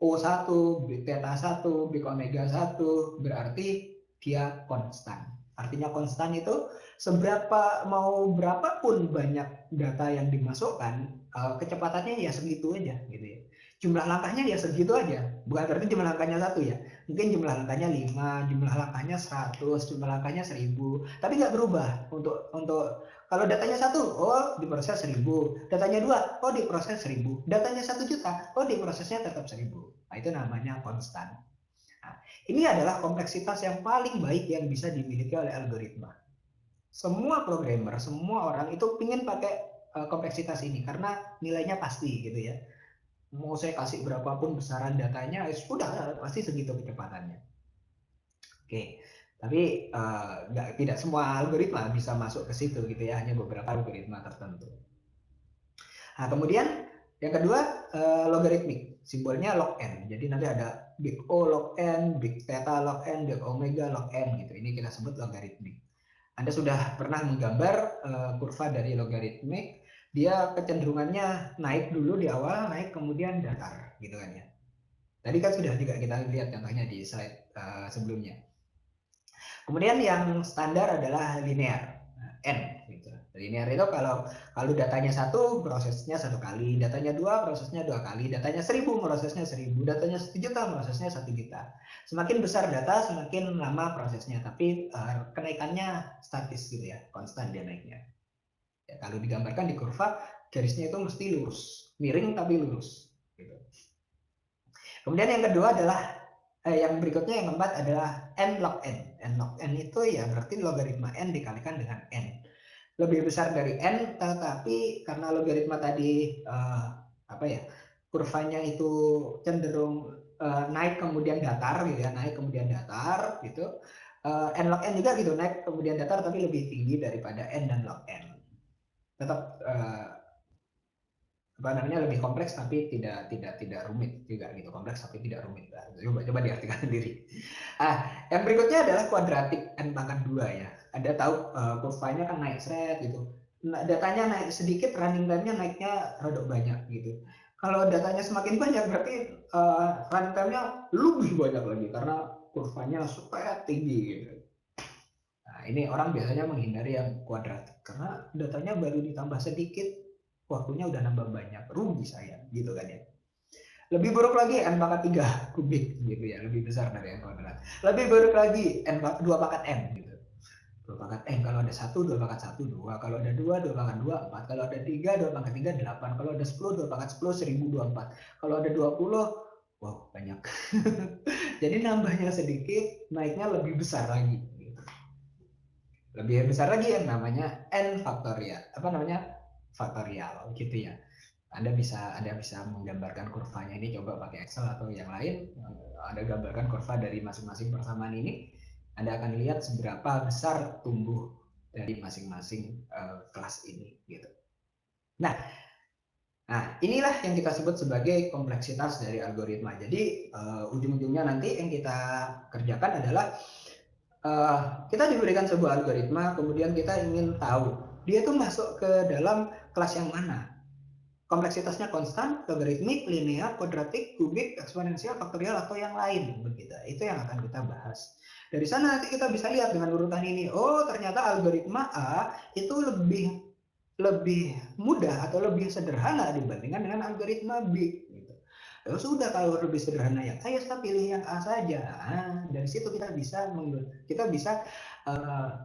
O1, big theta 1, big omega 1, berarti dia konstan. Artinya konstan itu mau berapapun banyak data yang dimasukkan, kecepatannya ya segitu aja gitu ya. Jumlah langkahnya ya segitu aja. Bukan berarti jumlah langkahnya 1 ya. Mungkin jumlah langkahnya 5, jumlah langkahnya 100, jumlah langkahnya 1000, tapi nggak berubah. Untuk kalau datanya 1, diproses 1000, datanya 2, diproses 1000, datanya 1 juta, diprosesnya tetap 1000. Nah, itu namanya konstan. Nah, ini adalah kompleksitas yang paling baik yang bisa dimiliki oleh algoritma. Semua programmer, semua orang itu ingin pakai kompleksitas ini karena nilainya pasti gitu ya. Mau saya kasih berapapun besaran datanya, sudah pasti segitu kecepatannya. Oke, tapi tidak semua algoritma bisa masuk ke situ gitu ya, hanya beberapa algoritma tertentu. Nah, kemudian yang kedua logaritmik, simbolnya log n. Jadi nanti ada big O log n, big theta log n, big omega log n gitu. Ini kita sebut logaritmik. Anda sudah pernah menggambar kurva dari logaritmik, dia kecenderungannya naik dulu di awal, naik kemudian datar gitu kan ya. Tadi kan sudah juga kita lihat contohnya di slide sebelumnya. Kemudian yang standar adalah linear, n gitu. Linear itu kalau datanya 1 prosesnya 1 kali, datanya 2 prosesnya 2 kali, datanya 1000 prosesnya 1000, datanya 1 juta prosesnya 1 juta. Semakin besar data semakin lama prosesnya, tapi kenaikannya statis gitu ya, konstan dia naiknya. Ya, kalau digambarkan di kurva, garisnya itu mesti lurus, miring tapi lurus gitu. Kemudian yang kedua adalah yang berikutnya yang keempat adalah n log n. N log n itu ya berarti logaritma n dikalikan dengan n. lebih besar dari N, tetapi karena logaritma tadi kurvanya itu cenderung naik kemudian datar gitu ya, naik kemudian datar gitu. N log N juga gitu, naik kemudian datar tapi lebih tinggi daripada N dan log N. Tetap lebih kompleks tapi tidak rumit juga gitu, kompleks tapi tidak rumit. Coba diartikan sendiri. Yang berikutnya adalah kuadratik N pangkat 2 ya. Ada tahu kurvanya kan naik seret gitu. Datanya naik sedikit, running time-nya naiknya rada banyak gitu. Kalau datanya semakin banyak berarti running time-nya lebih banyak lagi karena kurvanya supaya tinggi gitu. Nah, ini orang biasanya menghindari yang kuadratik karena datanya baru ditambah sedikit, waktunya udah nambah banyak, rugi saya gitu kan ya. Lebih buruk lagi n pangkat 3 kubik gitu ya, lebih besar dari n kuadrat. Lebih buruk lagi n 2 pangkat n gitu. 2 pangkat n kalau ada 1, 2 pangkat 1, 2. Kalau ada 2, 2 pangkat 2, 4. Kalau ada 3, 2 pangkat 3, 8. Kalau ada 10, 2 pangkat 10, 1024. Kalau ada 20, wow banyak. Jadi nambahnya sedikit, naiknya lebih besar lagi. Lebih besar lagi yang namanya n faktorial, faktorial gitu ya. Anda bisa menggambarkan kurvanya ini, coba pakai Excel atau yang lain. Anda gambarkan kurva dari masing-masing persamaan ini, Anda akan lihat seberapa besar tumbuh dari masing-masing kelas ini gitu. Nah, inilah yang kita sebut sebagai kompleksitas dari algoritma. Jadi ujung-ujungnya nanti yang kita kerjakan adalah kita diberikan sebuah algoritma, kemudian kita ingin tahu dia tuh masuk ke dalam kelas yang mana. Kompleksitasnya konstan, logaritmik, linear, kuadratik, kubik, eksponensial, faktorial, atau yang lain begitu. Itu yang akan kita bahas. Dari sana nanti kita bisa lihat dengan urutan ini, oh ternyata algoritma A itu lebih mudah atau lebih sederhana dibandingkan dengan algoritma B. Gitu. Ya sudah, kalau lebih sederhana yang A, ya saya pilih yang A saja. Nah, dari situ kita bisa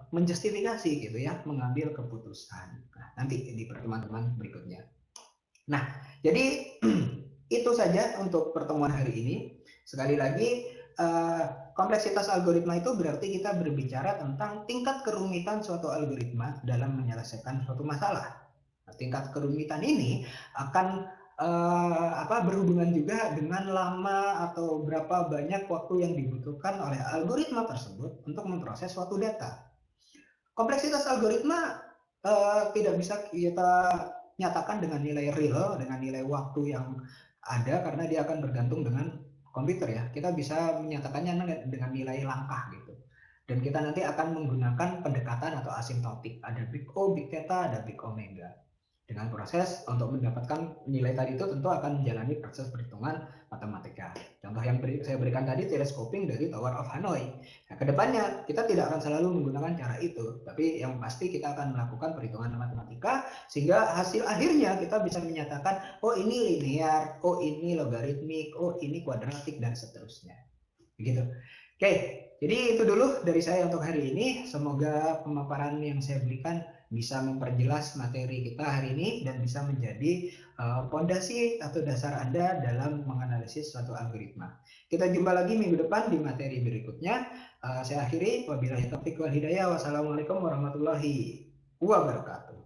menjustifikasi gitu ya, mengambil keputusan. Nah, nanti di pertemuan berikutnya. Nah, jadi itu saja untuk pertemuan hari ini. Sekali lagi, kompleksitas algoritma itu berarti kita berbicara tentang tingkat kerumitan suatu algoritma dalam menyelesaikan suatu masalah. Nah, tingkat kerumitan ini akan berhubungan juga dengan lama atau berapa banyak waktu yang dibutuhkan oleh algoritma tersebut untuk memproses suatu data. Kompleksitas algoritma tidak bisa kita nyatakan dengan nilai real, dengan nilai waktu yang ada, karena dia akan bergantung dengan komputer ya. Kita bisa menyatakannya dengan nilai langkah gitu. Dan kita nanti akan menggunakan pendekatan atau asimptotik. Ada big O, big theta, ada big omega. Dengan proses untuk mendapatkan nilai tadi itu tentu akan menjalani proses perhitungan matematika. Contoh yang saya berikan tadi telescoping dari Tower of Hanoi. Nah, kedepannya kita tidak akan selalu menggunakan cara itu, tapi yang pasti kita akan melakukan perhitungan matematika sehingga hasil akhirnya kita bisa menyatakan, oh ini linear, oh ini logaritmik, oh ini kuadratik, dan seterusnya. Begitu. Oke, jadi itu dulu dari saya untuk hari ini. Semoga pemaparan yang saya berikan bisa memperjelas materi kita hari ini dan bisa menjadi fondasi atau dasar Anda dalam menganalisis suatu algoritma. Kita jumpa lagi minggu depan di materi berikutnya. Saya akhiri, wabillahi taufiq wal hidayah. Wassalamualaikum warahmatullahi wabarakatuh.